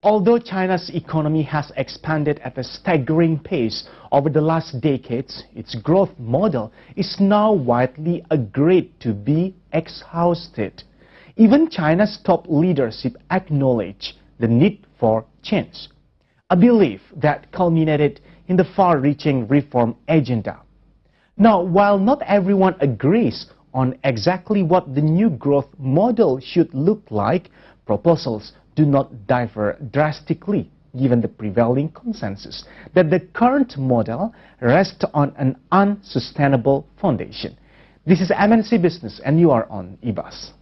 Although China's economy has expanded at a staggering pace over the last decades, its growth model is now widely agreed to be exhausted. Even China's top leadership acknowledge the need for change, a belief that culminated in the far-reaching reform agenda. Now, while not everyone agrees on exactly what the new growth model should look like, proposals do not differ drastically, given the prevailing consensus that the current model rests on an unsustainable foundation. This is MNC Business, and you are on eBus.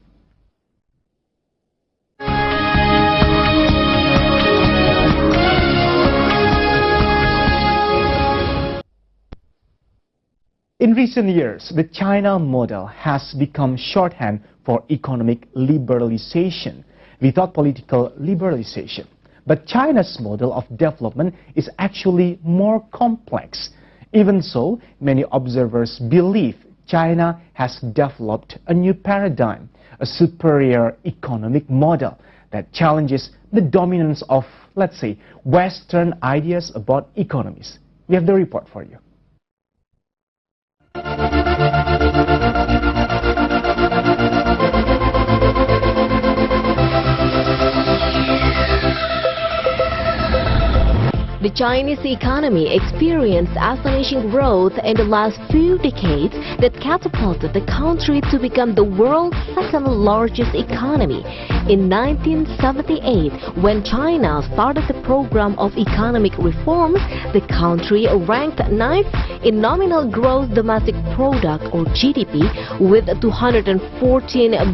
In recent years, the China model has become shorthand for economic liberalization without political liberalization. But China's model of development is actually more complex. Even so, many observers believe China has developed a new paradigm, a superior economic model that challenges the dominance of, let's say, Western ideas about economies. We have the report for you. The Chinese economy experienced astonishing growth in the last few decades that catapulted the country to become the world's second largest economy. In 1978, when China started the program of economic reforms, the country ranked 9th in nominal gross domestic product or GDP with 214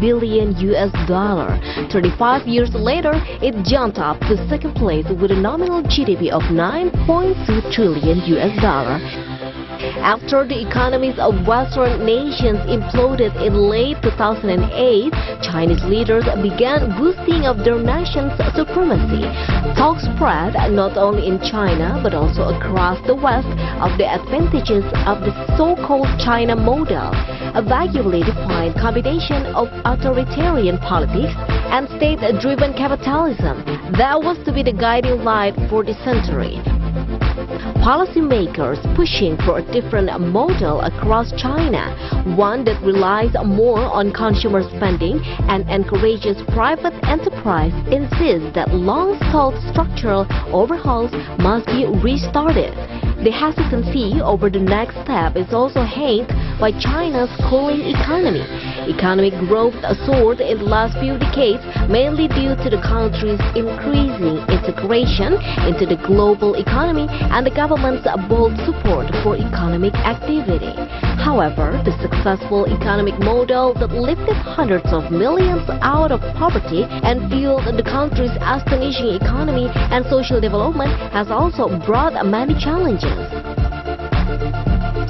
billion US dollar. 35 years later, it jumped up to second place with a nominal GDP of 9.2 trillion US dollar. After the economies of Western nations imploded in late 2008, Chinese leaders began boosting of their nation's supremacy. Talk spread not only in China but also across the West of the advantages of the so-called China model, a vaguely defined combination of authoritarian politics and state-driven capitalism that was to be the guiding light for the century. Policymakers pushing for a different model across China, one that relies more on consumer spending and encourages private enterprise, insists that long-stalled structural overhauls must be restarted. The hesitancy over the next step is also hailed by China's cooling economy. Economic growth soared in the last few decades, mainly due to the country's increasing integration into the global economy and the government's bold support for economic activity. However, the successful economic model that lifted hundreds of millions out of poverty and fueled the country's astonishing economy and social development has also brought many challenges.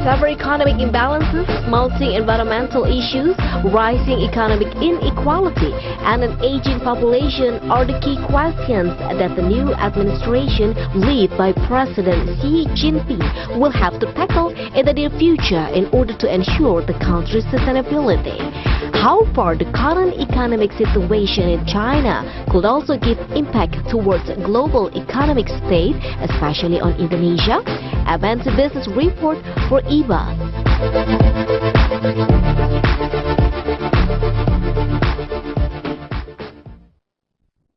Severe economic imbalances, mounting environmental issues, rising economic inequality, and an aging population are the key questions that the new administration led by President Xi Jinping will have to tackle in the near future in order to ensure the country's sustainability. How far the current economic situation in China could also give impact towards global economic state, especially on Indonesia? MNC Business Report for eBus.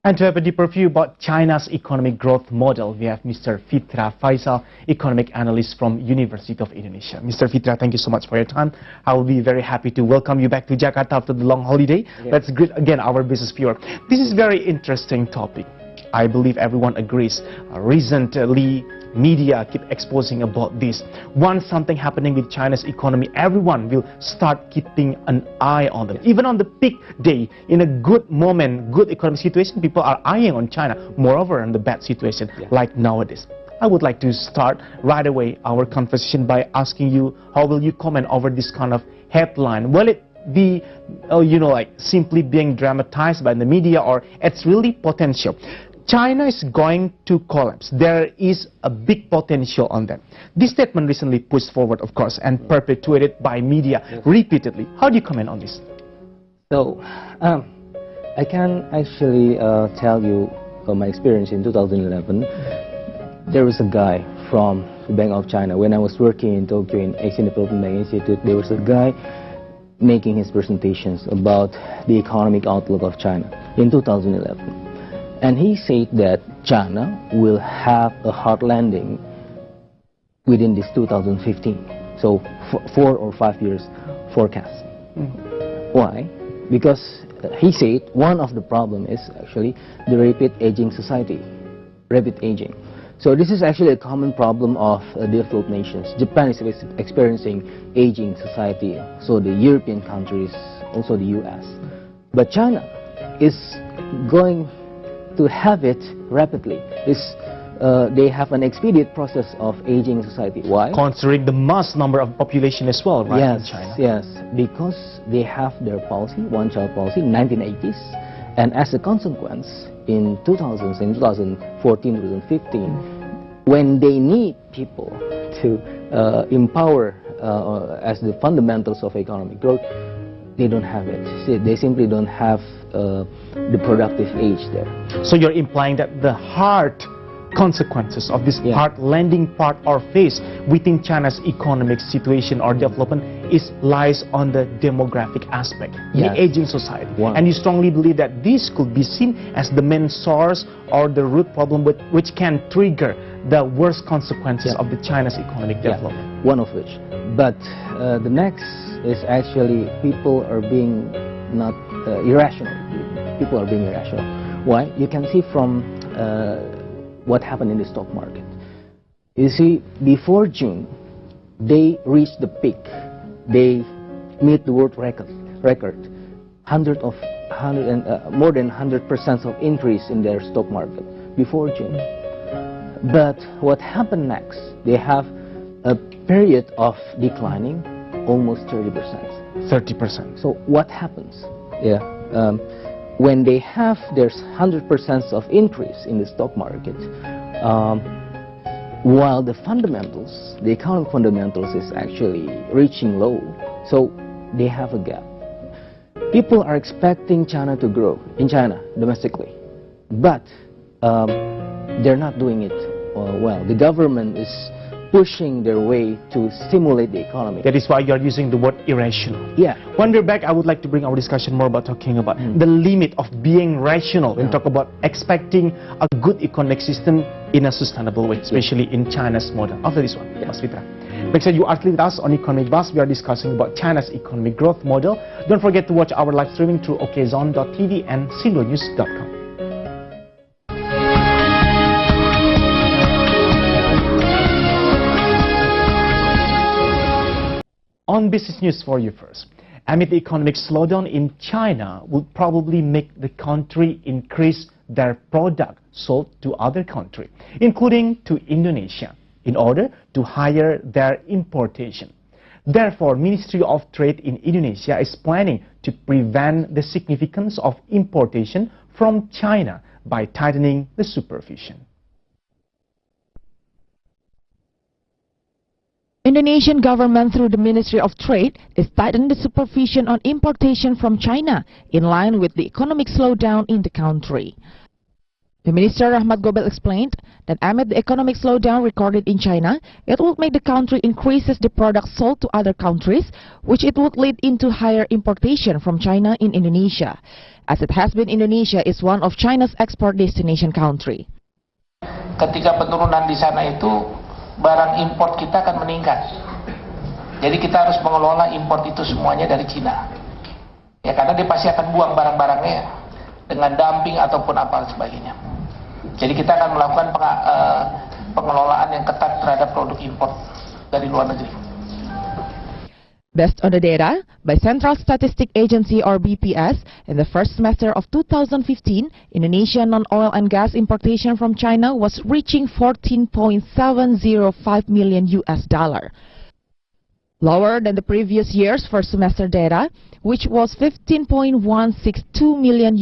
And to have a deeper view about China's economic growth model, we have Mr. Fitra Faisal, economic analyst from University of Indonesia. Mr. Fitra, thank you so much for your time. I will be very happy to welcome you back to Jakarta after the long holiday. Yeah. Let's greet again our business viewer. This is a very interesting topic. I believe everyone agrees. Recently, media keep exposing about this. Once something happening with China's economy, everyone will start keeping an eye on them. Even on the peak day, in a good moment, good economic situation, people are eyeing on China. Moreover, in the bad situation, like nowadays. I would like to start right away our conversation by asking you, how will you comment over this kind of headline? Will it be, like simply being dramatized by the media, or it's really potential? China is going to collapse. There is a big potential on that. This statement recently pushed forward, of course, and perpetuated by media repeatedly. How do you comment on this? So, I can actually tell you my experience in 2011, there was a guy from the Bank of China. When I was working in Tokyo in Asian Development Bank Institute, there was a guy making his presentations about the economic outlook of China in 2011. And he said that China will have a hard landing within this 2015. So 4 or 5 years forecast. Why? Because he said one of the problem is actually the rapid aging society, rapid aging. So this is actually a common problem of developed nations. Japan is experiencing aging society, so the European countries, also the US. But China is going to have it rapidly. They have an expedient process of aging society. Why? Considering the mass number of population as well, right, in China? Yes, because they have their policy, one-child policy, 1980s, and as a consequence, in 2000s, in 2014, 2015, when they need people to empower as the fundamentals of economic growth, they don't have it. See, they simply don't have the productive age there. So you're implying that the hard consequences of this hard landing part or phase within China's economic situation or development lies on the demographic aspect, the aging society. And you strongly believe that this could be seen as the main source or the root problem which can trigger the worst consequences of the China's economic development. One of which. But the next is actually people are being not irrational. People are being irrational. Why? You can see from what happened in the stock market. You see, before June, they reached the peak. They meet the world record. More than 100% of increase in their stock market before June. But what happened next? They have a period of declining, almost 30%. 30%. So what happens? When they have their 100% of increase in the stock market, while the fundamentals, the economic fundamentals is actually reaching low, so they have a gap. People are expecting China to grow in China domestically, but they're not doing it well. The government is pushing their way to stimulate the economy. That is why you're using the word irrational. Yeah. When we're back, I would like to bring our discussion more about talking about the limit of being rational when talk about expecting a good economic system in a sustainable way, especially in China's model. After this one, Mas Fitra. Next time you are with us on Economic Buzz, we are discussing about China's economic growth model. Don't forget to watch our live streaming through okzone.tv and sindonews.com. On business news for you first. Amid the economic slowdown in China will probably make the country increase their product sold to other countries, including to Indonesia, in order to higher their importation. Therefore, Ministry of Trade in Indonesia is planning to prevent the significance of importation from China by tightening the supervision. Indonesian government through the Ministry of Trade is tightening the supervision on importation from China in line with the economic slowdown in the country. The Minister Rahmat Gobel explained that amid the economic slowdown recorded in China, it would make the country increases the products sold to other countries, which it would lead into higher importation from China in Indonesia. As it has been, Indonesia is one of China's export destination country. Ketika penurunan di sana itu, barang import kita akan meningkat. Jadi kita harus mengelola import itu semuanya dari Cina. Ya, karena dia pasti akan buang barang-barangnya dengan dumping ataupun apa sebagainya. Jadi kita akan melakukan pengelolaan yang ketat terhadap produk import dari luar negeri. Based on the data by Central Statistic Agency or BPS, in the first semester of 2015, Indonesia non-oil and gas importation from China was reaching $14.705 million. Lower than the previous year's first semester data, which was $15.162 million.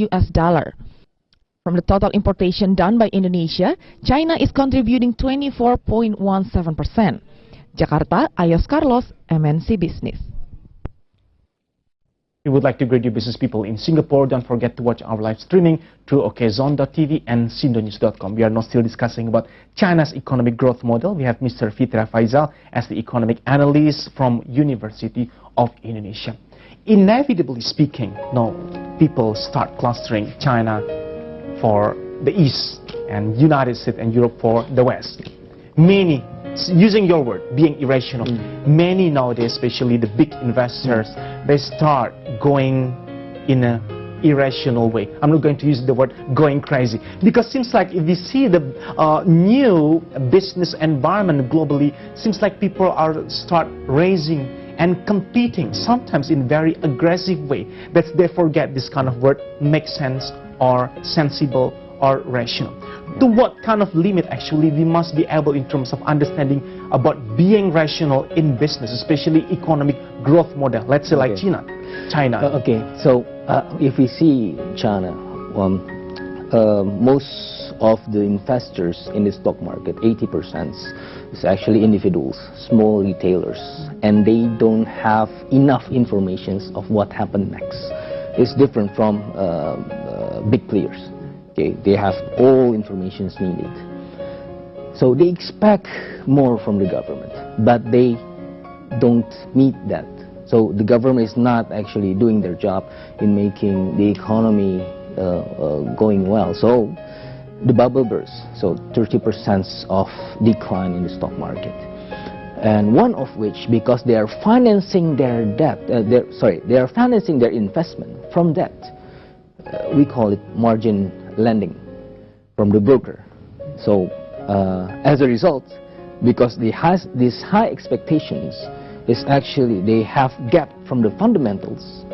From the total importation done by Indonesia, China is contributing 24.17%. Jakarta, Ayos Carlos, MNC Business. We would like to greet you business people in Singapore. Don't forget to watch our live streaming through OKZone.tv and Sindonews.com. We are now still discussing about China's economic growth model. We have Mr. Fitra Faisal as the economic analyst from University of Indonesia. Inevitably speaking, now people start clustering China for the East and United States and Europe for the West. Many, using your word, being irrational, many nowadays, especially the big investors, they start going in an irrational way. I'm not going to use the word going crazy, because it seems like if we see the new business environment globally, seems like people are start raising and competing, sometimes in very aggressive way, that they forget this kind of word makes sense or sensible or rational. To what kind of limit actually we must be able in terms of understanding about being rational in business, especially economic growth model, let's say like China. Okay, so if we see China, most of the investors in the stock market, 80%, is actually individuals, small retailers, and they don't have enough information of what happened next. It's different from big players. Okay, they have all information needed. So they expect more from the government, but they don't meet that. So the government is not actually doing their job in making the economy going well. So the bubble burst, so 30% of decline in the stock market. And one of which, because they are financing their debt, they are financing their investment from debt. We call it margin lending from the broker. So as a result, because these high expectations is actually they have gap from the fundamentals.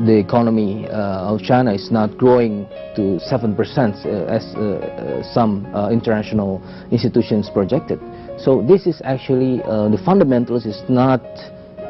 The economy of China is not growing to 7% as some international institutions projected. So this is actually the fundamentals is not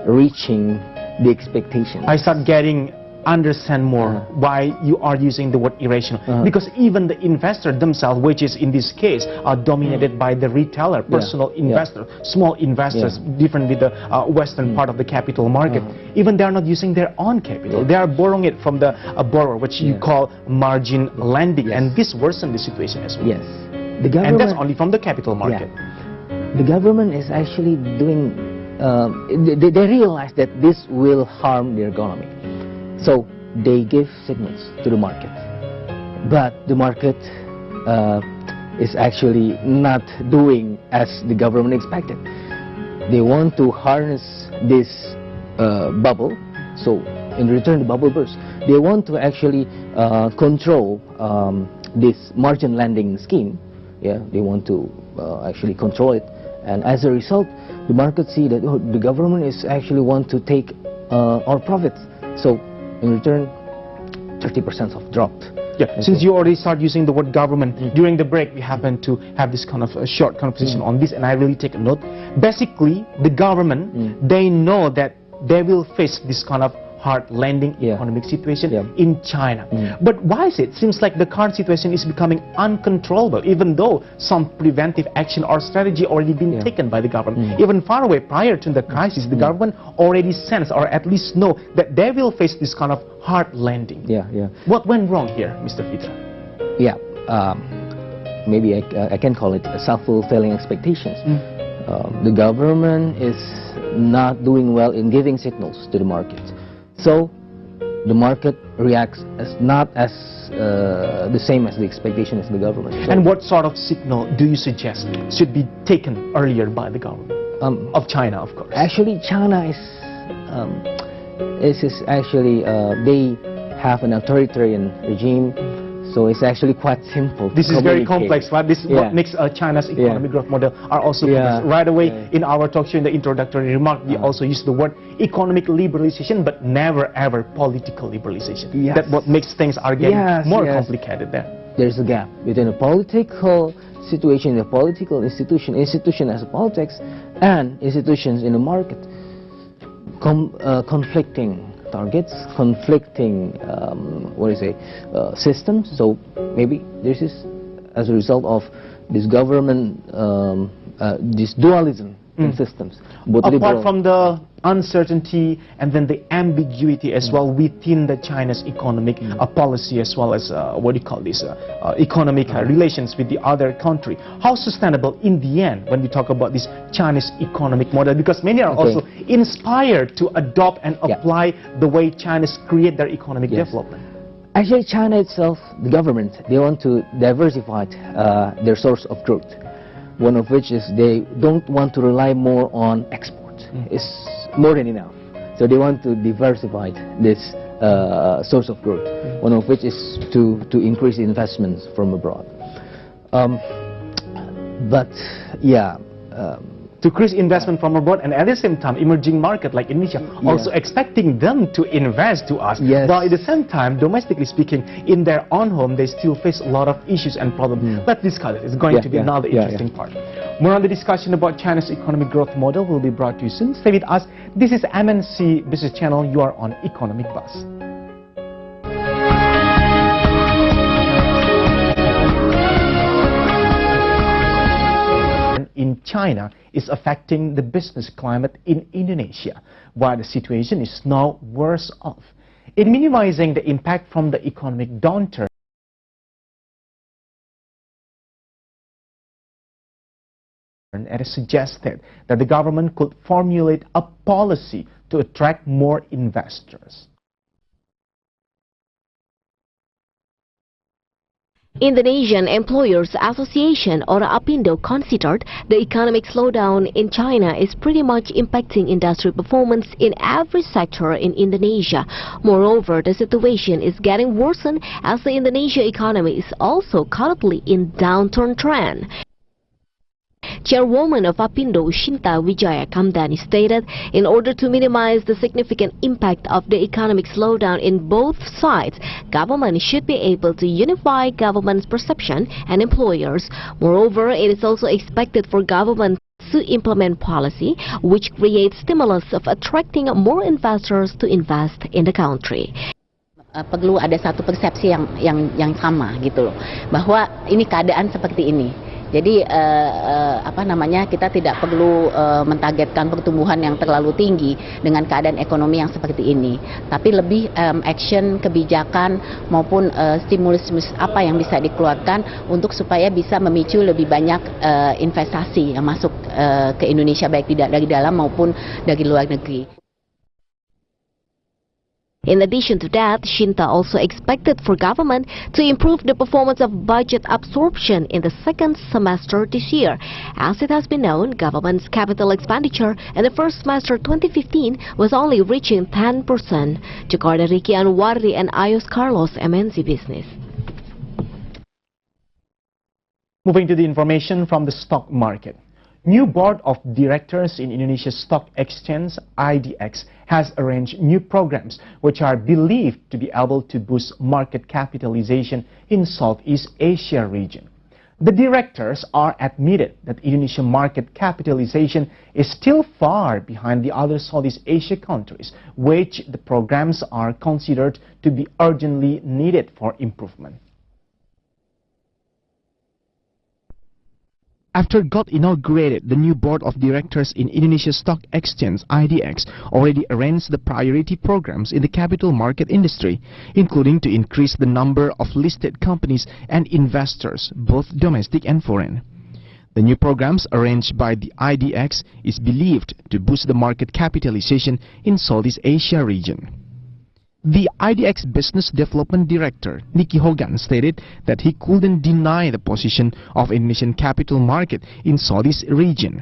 reaching the expectation. I start getting understand more why you are using the word irrational, because even the investor themselves, which is in this case are dominated by the retailer, personal investor, small investors, different with the western part of the capital market, even they are not using their own capital, they are borrowing it from the borrower, which you call margin lending, and this worsened the situation as well. Yes, the government, and that's only from the capital market. The government is actually doing, they realize that this will harm their economy. So they give signals to the market, but the market is actually not doing as the government expected. They want to harness this bubble, so in return the bubble bursts. They want to actually control this margin lending scheme. They want to actually control it, and as a result, the market see that the government is actually want to take our profits. So in return, 30% of dropped. Since you already start using the word government, during the break we happened to have this kind of a short conversation on this, and I really take a note. Basically, the government, they know that they will face this kind of hard landing economic situation in China. But why is it? Seems like the current situation is becoming uncontrollable, even though some preventive action or strategy already been taken by the government. Even far away, prior to the crisis, the government already sensed, or at least know, that they will face this kind of hard landing. What went wrong here, Mr. Fitra? Maybe I can call it self-fulfilling expectations. The government is not doing well in giving signals to the market. So the market reacts as not as the same as the expectation of the government. So, and what sort of signal do you suggest should be taken earlier by the government of China, of course? Actually, China is actually they have an authoritarian regime. So it's actually quite simple. This is very complex, right? This is what makes China's economic growth model are also complex. Right away in our talk show, in the introductory remark, we also use the word economic liberalization, but never ever political liberalization. That's what makes things are getting more complicated there. There's a gap between a political situation, a political institution as a politics, and institutions in the market. Conflicting targets, conflicting systems. So maybe this is as a result of this government, this dualism and systems. Both Apart liberal, from the uncertainty and then the ambiguity as well within the China's economic policy, as well as what do you call this, economic relations with the other country. How sustainable in the end when we talk about this Chinese economic model? Because many are also inspired to adopt and apply the way China's create their economic development. Actually, China itself, the government, they want to diversify their source of growth. One of which is they don't want to rely more on export. It's more than enough. So they want to diversify this source of growth. One of which is to increase investments from abroad. To increase investment from abroad, and at the same time emerging market like Indonesia also expecting them to invest to us, while at the same time, domestically speaking, in their own home they still face a lot of issues and problems. Let's discuss it. It's going to be another interesting part. More on the discussion about China's economic growth model will be brought to you soon. Stay with us. This is MNC Business Channel. You are on Economic Buzz. In China is affecting the business climate in Indonesia, while the situation is now worse off. In minimizing the impact from the economic downturn, it is suggested that the government could formulate a policy to attract more investors. Indonesian Employers Association or APindo considered the economic slowdown in China is pretty much impacting industry performance in every sector in Indonesia. Moreover, the situation is getting worsened as the Indonesia economy is also currently in downturn trend. Chairwoman of APindo, Shinta Wijaya Kamdani, stated in order to minimize the significant impact of the economic slowdown in both sides, government should be able to unify government's perception and employers. Moreover, it is also expected for government to implement policy which creates stimulus of attracting more investors to invest in the country. Perlu ada satu persepsi yang sama gitu loh, bahwa ini keadaan seperti ini. Jadi kita tidak perlu mentargetkan pertumbuhan yang terlalu tinggi dengan keadaan ekonomi yang seperti ini, tapi lebih action kebijakan maupun stimulus apa yang bisa dikeluarkan untuk supaya bisa memicu lebih banyak investasi yang masuk ke Indonesia, baik dari dalam maupun dari luar negeri. In addition to that, Shinta also expected for government to improve the performance of budget absorption in the second semester this year. As it has been known, government's capital expenditure in the first semester 2015 was only reaching 10%. Jakarta, Ricky Anwardi and Ayos Carlos, MNC Business. Moving to the information from the stock market. New board of directors in Indonesia's stock exchange, IDX, has arranged new programs which are believed to be able to boost market capitalization in Southeast Asia region. The directors are admitted that Indonesian market capitalization is still far behind the other Southeast Asia countries, which the programs are considered to be urgently needed for improvement. After got inaugurated, the new board of directors in Indonesia Stock Exchange, IDX, already arranged the priority programs in the capital market industry, including to increase the number of listed companies and investors, both domestic and foreign. The new programs arranged by the IDX is believed to boost the market capitalization in Southeast Asia region. The IDX Business Development Director, Nicky Hogan, stated that he couldn't deny the position of Indonesian capital market in Southeast region.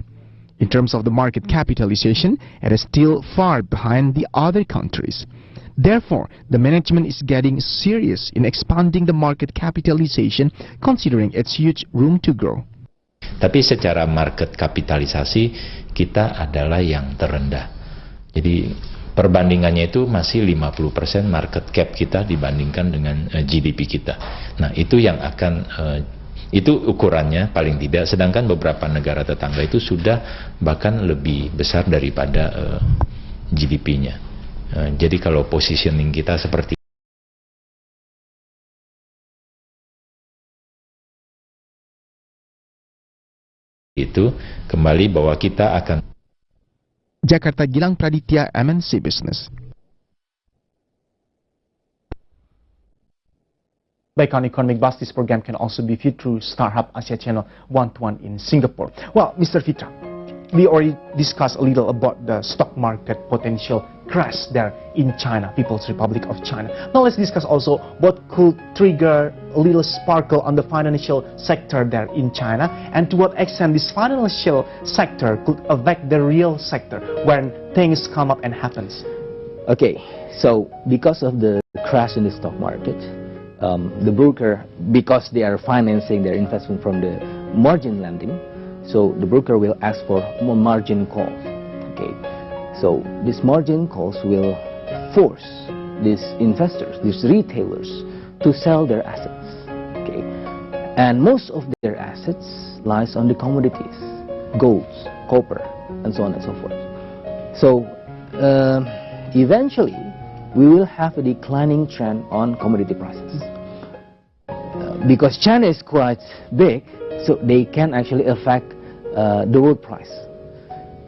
In terms of the market capitalization, it is still far behind the other countries. Therefore, the management is getting serious in expanding the market capitalization, considering its huge room to grow. Tapi secara market kapitalisasi kita adalah yang terendah. Jadi perbandingannya itu masih 50% market cap kita dibandingkan dengan GDP kita. Nah, itu yang akan itu ukurannya paling tidak, sedangkan beberapa negara tetangga itu sudah bahkan lebih besar daripada GDP-nya. Jadi kalau positioning kita seperti itu, kembali bahwa kita akan Jakarta, Gilang Praditya, MNC Business. Back on Economic Buzz, this program can also be viewed through StarHub Asia Channel 121 in Singapore. Well, Mr. Fitra, we already discussed a little about the stock market potential crash there in China, People's Republic of China. Now let's discuss also what could trigger a little sparkle on the financial sector there in China, and to what extent this financial sector could affect the real sector when things come up and happens. Okay, so because of the crash in the stock market, the broker, because they are financing their investment from the margin lending, so the broker will ask for more margin calls. Okay, so these margin calls will force these investors, these retailers, to sell their assets. Okay, and most of their assets lies on the commodities, golds, copper, and so on and so forth. So eventually, we will have a declining trend on commodity prices. Because China is quite big, so they can actually affect the world price.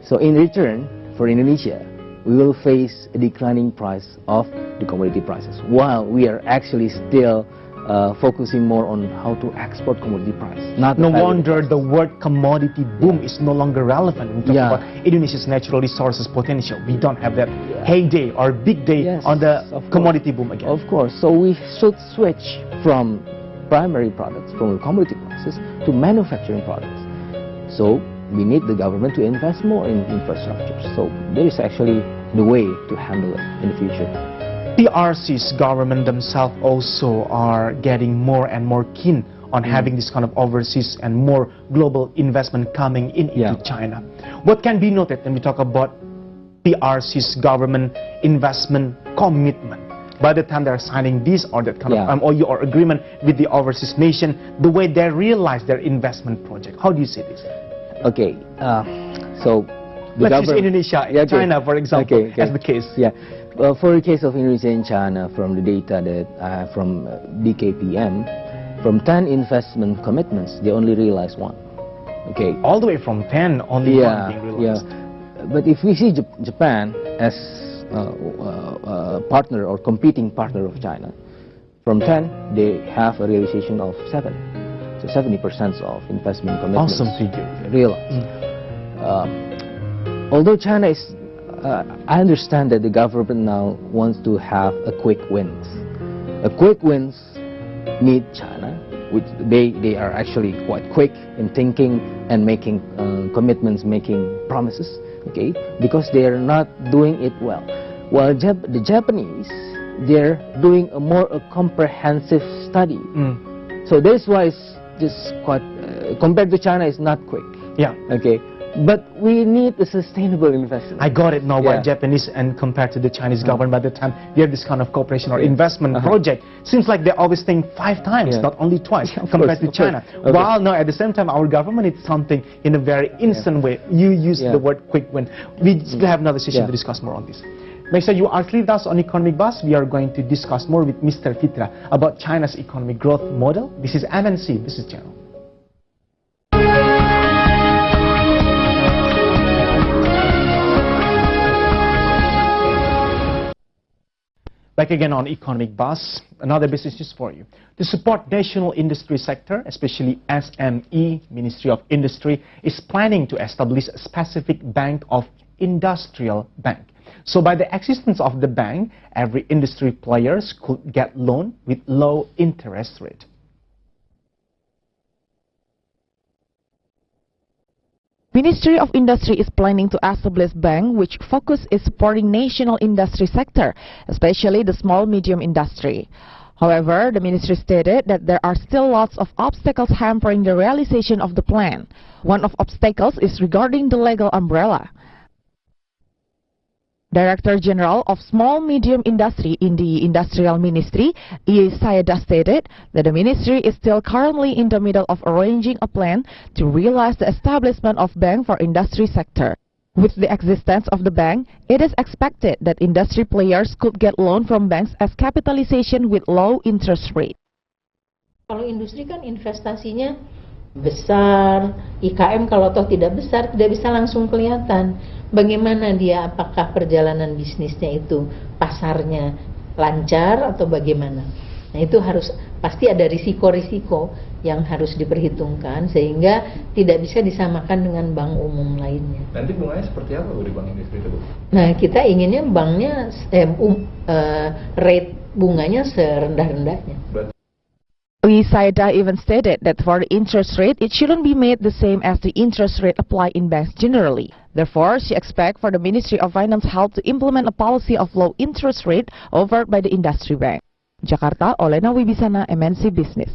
So in return, for Indonesia, we will face a declining price of the commodity prices, while we are actually still focusing more on how to export commodity price. No wonder the word commodity boom is no longer relevant when we talk about Indonesia's natural resources potential. We don't have that heyday or big day on the commodity boom again. Of course, so we should switch from primary products, from commodity prices, to manufacturing products. So we need the government to invest more in infrastructure. So there is actually the way to handle it in the future. PRC's government themselves also are getting more and more keen on having this kind of overseas and more global investment coming into China. What can be noted when we talk about PRC's government investment commitment? By the time they're signing this or that kind of MOU or agreement with the overseas nation, the way they realize their investment project, how do you see this? Okay, so let's use Indonesia, China, for example, as the case. Yeah. Well, for the case of Indonesia and China, from the data that I have from DKPM, from 10 investment commitments, they only realized 1. Okay. All the way from 10, only 1 being realized. But if we see Japan as a partner or competing partner of China, from 10, they have a realization of 7. So 70% of investment commitments. Awesome figure. Realized. Although China is, I understand that the government now wants to have a quick wins. A quick wins need China, which they are actually quite quick in thinking and making commitments, making promises, okay, because they are not doing it well. While the Japanese, they're doing a more comprehensive study. So that's why it's just quite, compared to China, it's not quick. Yeah. Okay. But we need a sustainable investment. I got it now. Why Japanese and compared to the Chinese government, by the time we have this kind of cooperation or investment project, seems like they always think 5 times, not only twice, compared to China. While now at the same time, our government is something in a very instant way. You use the word quick win. We still have another session to discuss more on this. Make sure you are with us on Economic Buzz. We are going to discuss more with Mr. Fitra about China's economic growth model. This is MNC Business Channel. Back again on Economic Buzz, another business news for you. To support national industry sector, especially SME, Ministry of Industry is planning to establish a specific bank of industrial bank. So by the existence of the bank, every industry players could get loan with low interest rate. Ministry of Industry is planning to establish bank which focus is supporting national industry sector, especially the small-medium industry. However, the ministry stated that there are still lots of obstacles hampering the realization of the plan. One of obstacles is regarding the legal umbrella. Director General of Small-Medium Industry in the Industrial Ministry, E. Sayeda, stated that the ministry is still currently in the middle of arranging a plan to realize the establishment of bank for industry sector. With the existence of the bank, it is expected that industry players could get loan from banks as capitalization with low interest rate. Kalau industri kan investasinya besar. IKM kalau toh tidak besar tidak bisa langsung kelihatan bagaimana dia, apakah perjalanan bisnisnya itu pasarnya lancar atau bagaimana. Nah itu harus pasti ada risiko-risiko yang harus diperhitungkan sehingga tidak bisa disamakan dengan bank umum lainnya. Nanti bunganya seperti apa Bu di bank industri itu Bu? Nah kita inginnya banknya rate bunganya serendah-rendahnya. Saida even stated that for the interest rate, it shouldn't be made the same as the interest rate applied in banks generally. Therefore, she expects for the Ministry of Finance help to implement a policy of low interest rate offered by the industry bank. Jakarta, Olena Wibisana, MNC Business.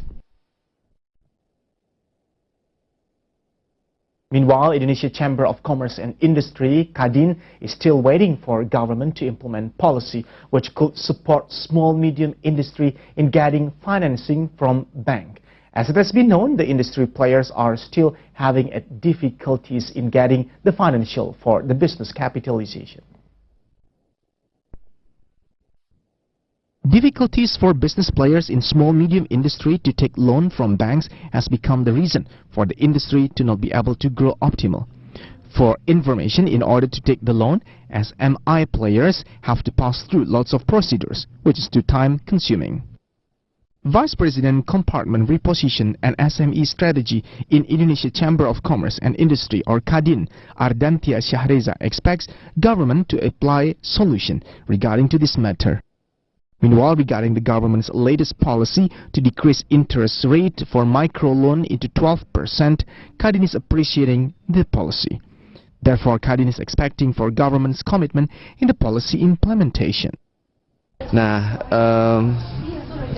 Meanwhile, Indonesia Chamber of Commerce and Industry, KADIN, is still waiting for government to implement policy which could support small-medium industry in getting financing from bank. As it has been known, the industry players are still having difficulties in getting the financial for the business capitalization. Difficulties for business players in small-medium industry to take loan from banks has become the reason for the industry to not be able to grow optimal. For information, in order to take the loan, SMI players have to pass through lots of procedures, which is too time-consuming. Vice President Compartment Reposition and SME Strategy in Indonesia Chamber of Commerce and Industry, or KADIN, Ardantia Syahreza, expects government to apply solution regarding to this matter. Meanwhile, regarding the government's latest policy to decrease interest rate for microloan into 12%, KADIN is appreciating the policy. Therefore, KADIN is expecting for government's commitment in the policy implementation. Nah,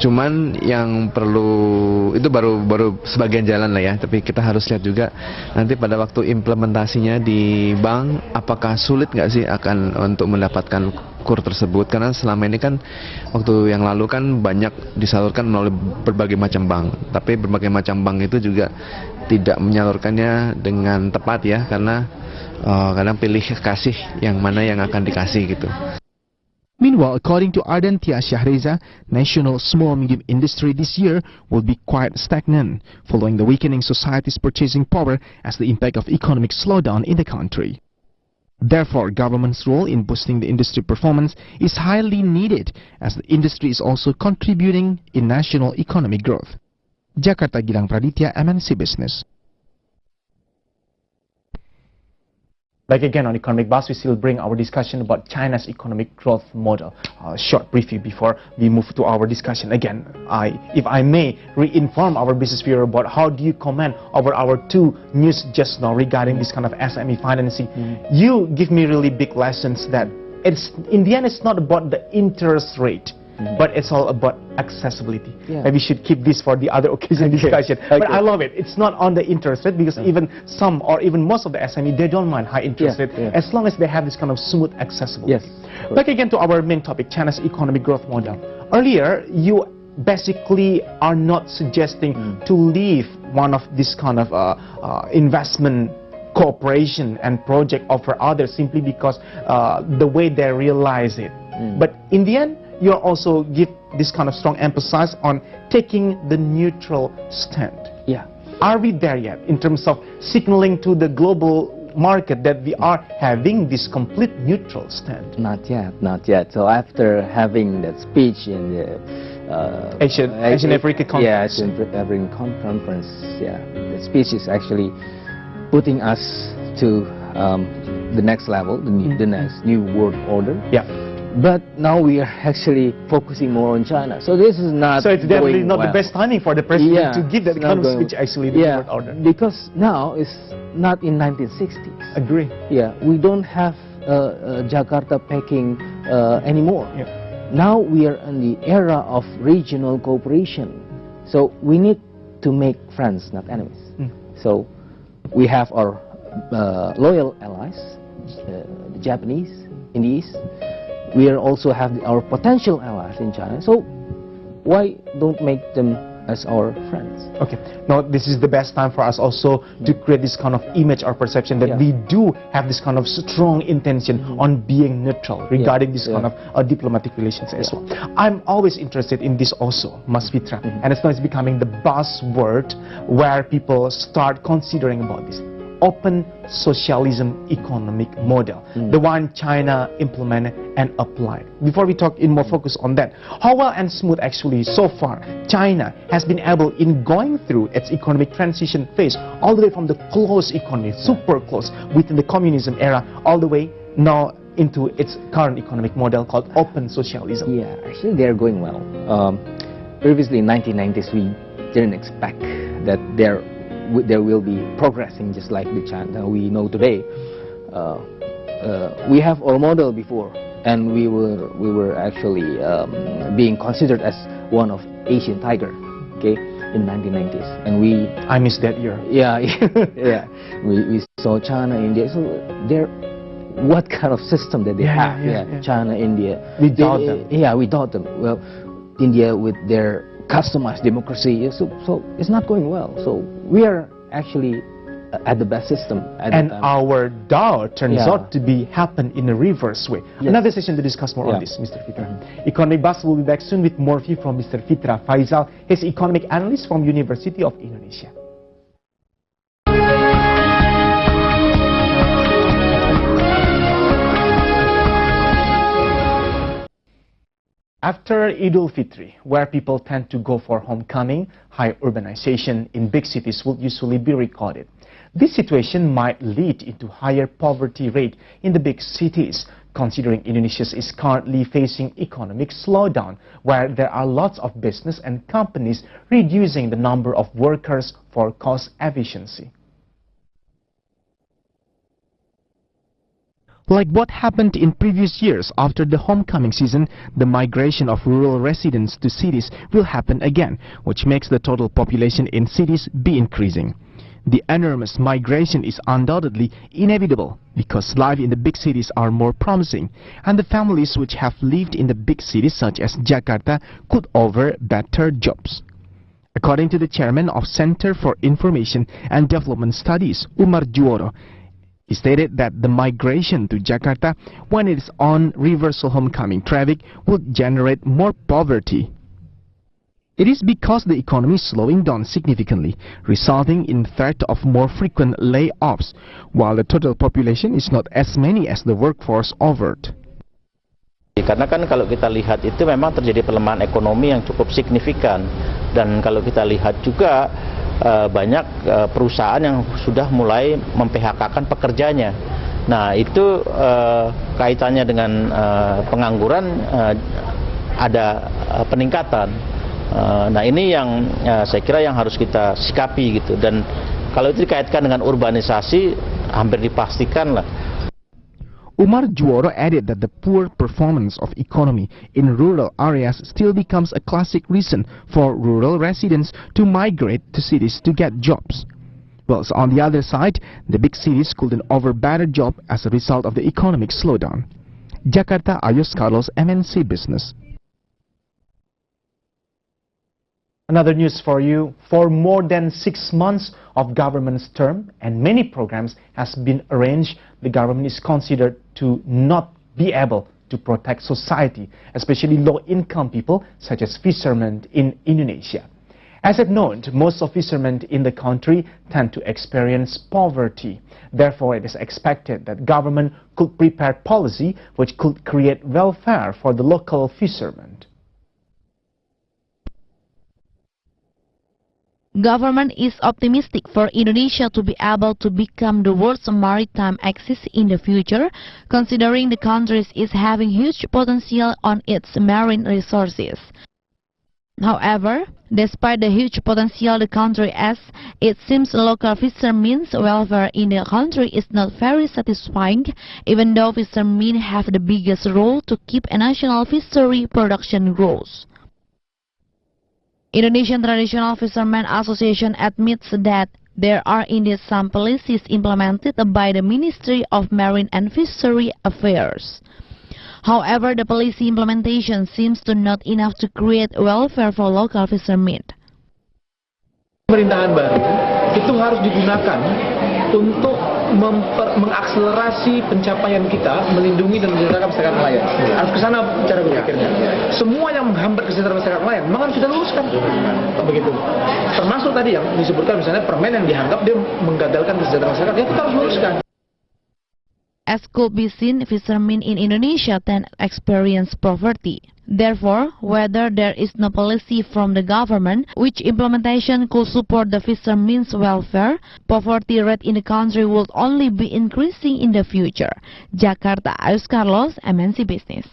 cuman yang perlu itu baru sebagian jalan lah ya, tapi kita harus lihat juga nanti pada waktu implementasinya di bank apakah sulit nggak sih akan untuk mendapatkan kur tersebut, karena selama ini kan waktu yang lalu kan banyak disalurkan melalui berbagai macam bank, tapi berbagai macam bank itu juga tidak menyalurkannya dengan tepat ya, karena kadang pilih kasih yang mana yang akan dikasih gitu. Meanwhile, according to Ardantia Syahreza, national small-medium industry this year will be quite stagnant, following the weakening society's purchasing power as the impact of economic slowdown in the country. Therefore, government's role in boosting the industry performance is highly needed, as the industry is also contributing in national economic growth. Jakarta, Gilang Praditya, MNC Business. Back again on Economic Buzz, we still bring our discussion about China's economic growth model. Short preview before we move to our discussion. Again, if I may re-inform our business viewer about how do you comment over our two news just now regarding this kind of SME financing. You give me really big lessons that it's in the end it's not about the interest rate. But it's all about accessibility. Maybe we should keep this for the other occasion discussion. But I love it. It's not on the interest rate, because even some or even most of the SME, they don't mind high interest rate as long as they have this kind of smooth accessibility. Back again to our main topic, China's economic growth model. Earlier, you basically are not suggesting to leave one of this kind of investment cooperation and project offer others simply because the way they realize it. But in the end, you also give this kind of strong emphasis on taking the neutral stand. Are we there yet in terms of signaling to the global market that we are having this complete neutral stand? Not yet. So after having that speech in the Asian Africa Conference, Asian African Conference, the speech is actually putting us to the next level, the next new world order. But now we are actually focusing more on China. So this is not. So it's definitely not the best timing for the president to give that kind of speech. Actually, the world order. Because now it's not in 1960s. Agree. We don't have Jakarta Peking anymore. Now we are in the era of regional cooperation. So we need to make friends, not enemies. So we have our loyal allies, the Japanese in the East. We also have our potential allies in China. So why don't make them as our friends. Okay. Now, this is the best time for us also to create this kind of image or perception that we do have this kind of strong intention on being neutral regarding this kind of diplomatic relations as well. I'm always interested in this also, Mas Fitra, and it's now it's becoming the buzzword where people start considering about this. Open socialism economic model, the one China implemented and applied. Before we talk in more focus on that, how well and smooth actually so far China has been able in going through its economic transition phase, all the way from the closed economy, super close, within the communism era, all the way now into its current economic model called open socialism. Yeah, actually they are going well. Previously in 1990s, we didn't expect that there will be progressing just like the China we know today. We have our model before, and we were actually being considered as one of Asian tiger, okay, in 1990s, and I missed that year. Yeah, yeah. We saw China, India. So what kind of system that they have? China, India. We doubt them. Yeah, we doubt them. Well, India with their customized democracy, so it's not going well. So we are actually at the best system at and the time. Our doubt turns out to be happen in a reverse way. Another session to discuss more on this, Mr. Fitra. Economic Buzz will be back soon with more view from Mr. Fitra Faisal, his economic analyst from University of Indonesia. After Idul Fitri, where people tend to go for homecoming, high urbanization in big cities will usually be recorded. This situation might lead into higher poverty rate in the big cities, considering Indonesia is currently facing economic slowdown, where there are lots of business and companies reducing the number of workers for cost efficiency. Like what happened in previous years, after the homecoming season, the migration of rural residents to cities will happen again, which makes the total population in cities be increasing. The enormous migration is undoubtedly inevitable because life in the big cities are more promising, and the families which have lived in the big cities such as Jakarta could offer better jobs. According to the chairman of Center for Information and Development Studies, Umar Juwono, he stated that the migration to Jakarta, when it is on reversal homecoming traffic, will generate more poverty. It is because the economy is slowing down significantly, resulting in threat of more frequent layoffs, while the total population is not as many as the workforce offered. Karena kan kalau kita lihat itu memang terjadi pelemahan ekonomi yang cukup signifikan, dan kalau kita lihat juga banyak perusahaan yang sudah mulai mem-PHK-kan pekerjanya. Nah, itu kaitannya dengan pengangguran ada peningkatan. Nah, ini yang saya kira yang harus kita sikapi gitu. Dan kalau itu dikaitkan dengan urbanisasi, hampir dipastikan lah. Umar Juwono added that the poor performance of economy in rural areas still becomes a classic reason for rural residents to migrate to cities to get jobs. Well, so on the other side, the big cities couldn't offer better job as a result of the economic slowdown. Jakarta, Ayus Carlos, MNC Business. Another news for you. For more than 6 months of government's term and many programs has been arranged, the government is considered to not be able to protect society, especially low-income people such as fishermen in Indonesia. As it known, most of fishermen in the country tend to experience poverty. Therefore, it is expected that government could prepare policy which could create welfare for the local fishermen. Government is optimistic for Indonesia to be able to become the world's maritime axis in the future, considering the country is having huge potential on its marine resources. However, despite the huge potential the country has, it seems local fishermen's welfare in the country is not very satisfying, even though fishermen have the biggest role to keep a national fishery production grows. Indonesian Traditional Fishermen Association admits that there are indeed some policies implemented by the Ministry of Marine and Fishery Affairs. However, the policy implementation seems to not enough to create welfare for local fishermen. Pemerintahan baru itu harus digunakan untuk mengakselerasi pencapaian kita melindungi dan menjaga masyarakat nelayan. Harus ke sana cara berpikirnya. Semua yang menghambat kesejahteraan masyarakat nelayan memang harus kita luruskan. Begitu. Termasuk tadi yang disebutkan misalnya permen yang dianggap dia menggagalkan kesejahteraan masyarakat, ya kita harus luruskan. As could be seen, fishermen in Indonesia tend to experience poverty. Therefore, whether there is no policy from the government which implementation could support the fishermen's welfare, poverty rate in the country would only be increasing in the future. Jakarta, Ayus Carlos, MNC Business.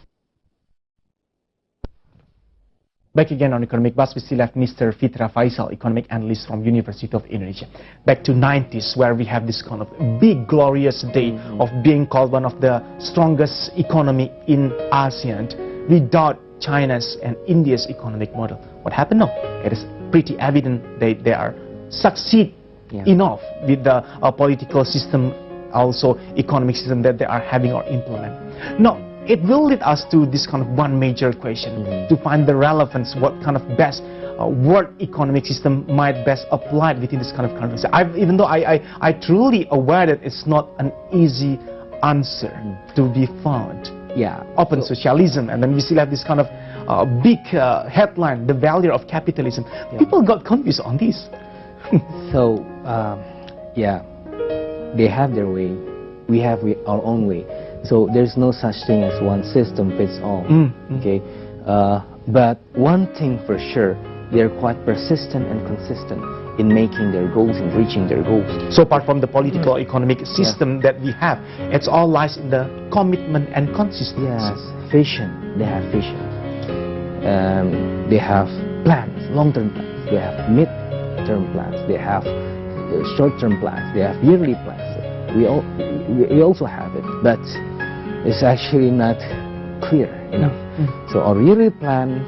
Back again on Economic Buzz, we still have Mr. Fitra Faisal, economic analyst from University of Indonesia. Back to 90s, where we have this kind of big, glorious day of being called one of the strongest economy in ASEAN, without China's and India's economic model. What happened now? It is pretty evident they are succeed enough with the political system, also economic system that they are having or implement. Now, it will lead us to this kind of one major question, to find the relevance, what kind of best world economic system might best apply within this kind of countries. Even though I truly aware that it's not an easy answer to be found. Open socialism, and then we still have this kind of big headline, the value of capitalism. People got confused on this. So, they have their way, we have our own way. So there's no such thing as one system fits all. Okay, but one thing for sure, they're quite persistent and consistent in making their goals and reaching their goals. So apart from the political economic system that we have, it's all lies in the commitment and consistency. Yes, vision. They have vision. They have plans, long-term plans. They have mid-term plans. They have short-term plans. They have yearly plans. We also have it, but it's actually not clear enough. So our yearly plan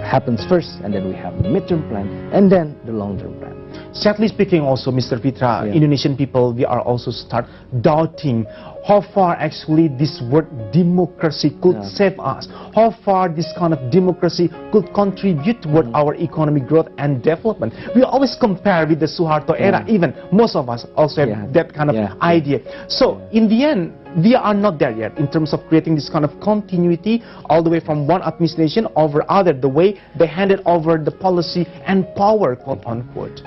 happens first, and then we have the midterm plan, and then the long-term plan. Sadly speaking also, Mr. Fitra, Indonesian people, we are also start doubting how far actually this word democracy could save us, how far this kind of democracy could contribute toward our economic growth and development. We always compare with the Suharto era, even most of us also have that kind of idea. So in the end, we are not there yet in terms of creating this kind of continuity all the way from one administration over other, the way they handed over the policy and power, quote unquote.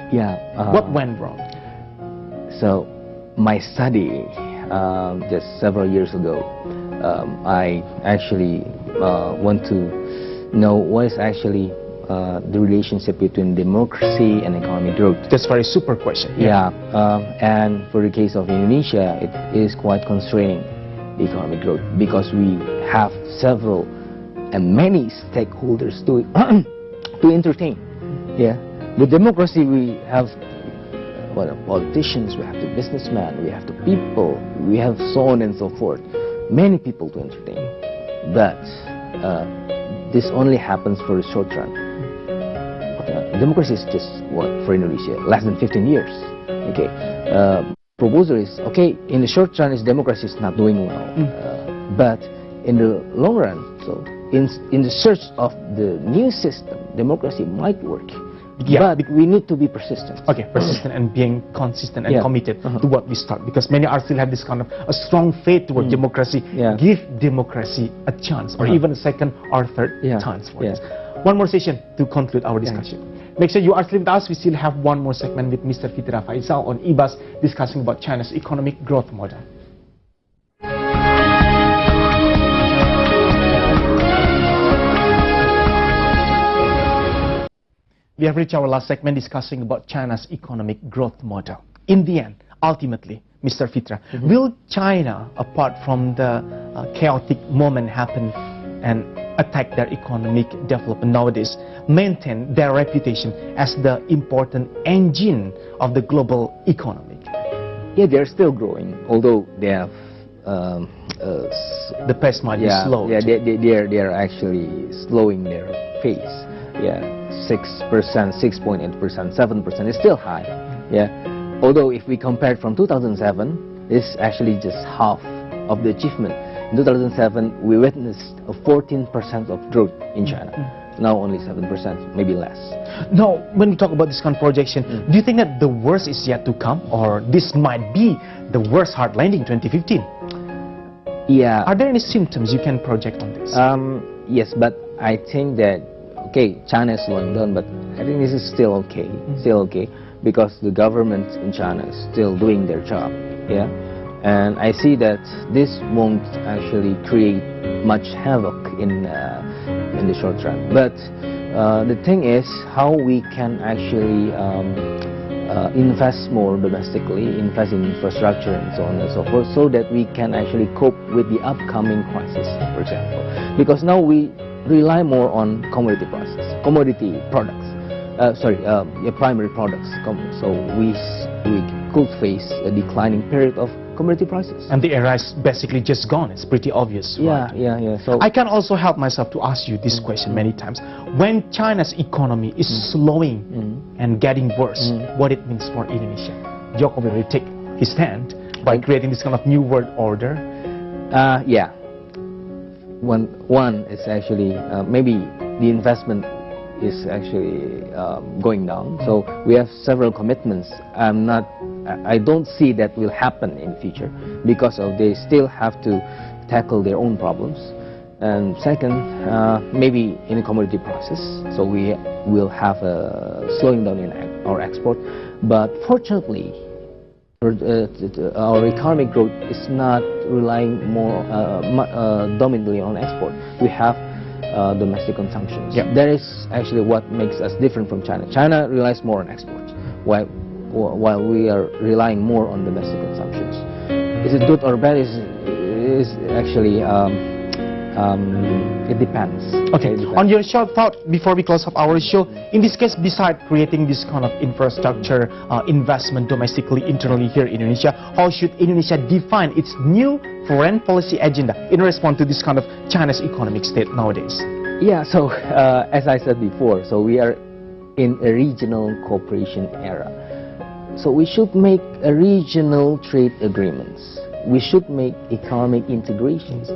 What went wrong? So my study just several years ago, I actually want to know what is actually the relationship between democracy and economic growth. That's a very super question. And for the case of Indonesia, it is quite constraining the economic growth because we have several and many stakeholders to entertain. The democracy, we have politicians, we have the businessmen, we have the people, we have so on and so forth. Many people to entertain. But this only happens for the short run. Democracy is just, for Indonesia, less than 15 years. Proposal is, in the short run, democracy is not doing well. But in the long run, so in the search of the new system, democracy might work. But we need to be persistent. Persistent and being consistent and committed to what we start. Because many are still have this kind of a strong faith toward democracy. Give democracy a chance, or even a second or third chance for this. One more session to conclude our discussion. Make sure you are still with us. We still have one more segment with Mr. Fitra Faisal on eBuzz discussing about China's economic growth model. We have reached our last segment discussing about China's economic growth model. In the end, ultimately, Mr. Fitra, will China, apart from the chaotic moment happen and attack their economic development nowadays, maintain their reputation as the important engine of the global economy? They're still growing, although they have the pace might be slow. They are actually slowing their pace. 6%, 6.8%, 7% is still high. Although if we compare from 2007, it's actually just half of the achievement. In 2007, we witnessed a 14% of growth in China. now only 7%, maybe less. Now, when we talk about this kind of projection, do you think that the worst is yet to come, or this might be the worst hard landing 2015? Yeah. Are there any symptoms you can project on this? Yes, but I think that, okay, China is slowing down, but I think this is still okay, because the government in China is still doing their job, yeah. And I see that this won't actually create much havoc in the short run. But the thing is how we can actually invest more domestically, invest in infrastructure and so on and so forth, so that we can actually cope with the upcoming crisis, for example. Because now we rely more on commodity products, primary products. So we could face a declining period of commodity prices. And the era is basically just gone. It's pretty obvious. Yeah, right? yeah. So I can also help myself to ask you this question many times. When China's economy is slowing and getting worse, what it means for Indonesia? Jokowi will take his stand by creating this kind of new world order. Yeah. One is actually maybe the investment is actually going down. So we have several commitments. I don't see that will happen in the future because they still have to tackle their own problems. And second, maybe in the commodity prices. So we will have a slowing down in our export. But fortunately, our economic growth is not relying more dominantly on export. We have domestic consumption. Yeah. That is actually what makes us different from China. China relies more on exports, while we are relying more on domestic consumptions. Is it good or bad? Is actually it depends. Okay. On your short thought before we close up our show, in this case, besides creating this kind of infrastructure investment domestically, internally here in Indonesia, how should Indonesia define its new foreign policy agenda in response to this kind of China's economic state nowadays? Yeah. So as I said before, so we are in a regional cooperation era. So we should make a regional trade agreements. We should make economic integrations.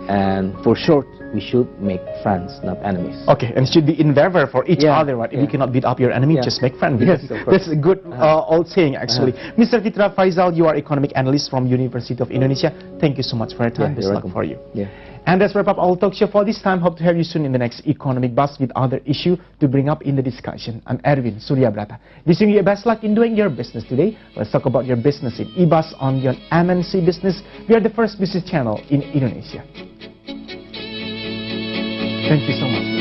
And for short, we should make friends, not enemies. Okay, and should be in favor for each other, right? If you cannot beat up your enemy, just make friends. Yes, that's a good old saying, actually. Mr. Fitra Faisal, you are economic analyst from University of Indonesia. Thank you so much for your time. Best luck for you. And that's wrap up our talk show for this time. Hope to have you soon in the next Economic Buzz with other issue to bring up in the discussion. I'm Erwin Suryabrata. Wishing you best luck in doing your business today. Let's talk about your business in eBuzz on your MNC Business. We are the first business channel in Indonesia. Thank you so much.